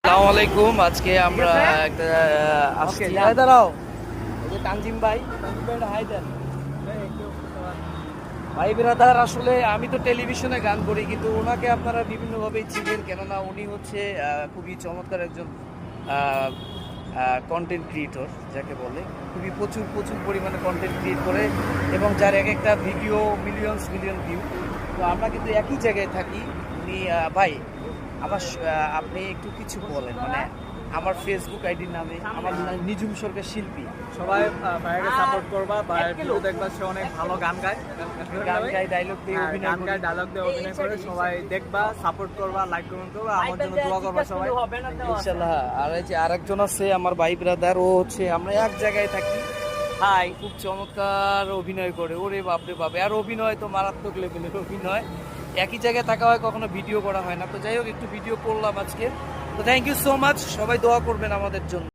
আসসালামু আলাইকুম। আজকে আমরা একটা আসছি। দাঁড়াও, এই যে তানজিম ভাই হাই দেন। ভাই ব্রাদার, আসলে আমি তো টেলিভিশনে গান করি, কিন্তু ওনাকে আপনারা বিভিন্নভাবে চিনেন, কেননা উনি হচ্ছে খুবই চমৎকার একজন কন্টেন্ট ক্রিয়েটর যাকে বলে। খুবই প্রচুর প্রচুর পরিমাণে কন্টেন্ট ক্রিয়েট করে এবং যার এক একটা ভিডিও মিলিয়ন ভিউ। তো আমরা কিন্তু একই জায়গায় থাকি। উনি ভাই আমার আপনি একটু কিছু বলেন, মানে আমার ফেসবুক আইডির নামে আমার নিজুম সরকার শিল্পী। সবাই ভাইয়াকে সাপোর্ট করবা, ভাইয়ের ভিডিও দেখবা, সে অনেক ভালো গান গায়, ডায়লগ দিয়ে অভিনয় গান করে। গায়, ডায়লগ দিয়ে অভিনয় করে। সবাই দেখবা, সাপোর্ট করবা, লাইক কমেন্ট করবা, আমার জন্য দোয়া করবা সবাই ইনশাল্লাহ। আর এই যে আরেকজন আছে আমার ভাই ব্রাদার, ও হচ্ছে আমরা এক জায়গায় থাকি। হাই, খুব চমৎকার অভিনয় করে, ওরে বাপরে বাপে। আর অভিনয় তো মারাত্মক লেভেলের অভিনয়। একই জায়গায় থাকা হয়, কখনো ভিডিও করা হয় না। তো যাই হোক, একটু ভিডিও করলাম আজকে। তো থ্যাংক ইউ সো মাচ, সবাই দোয়া করবেন আমাদের জন্য।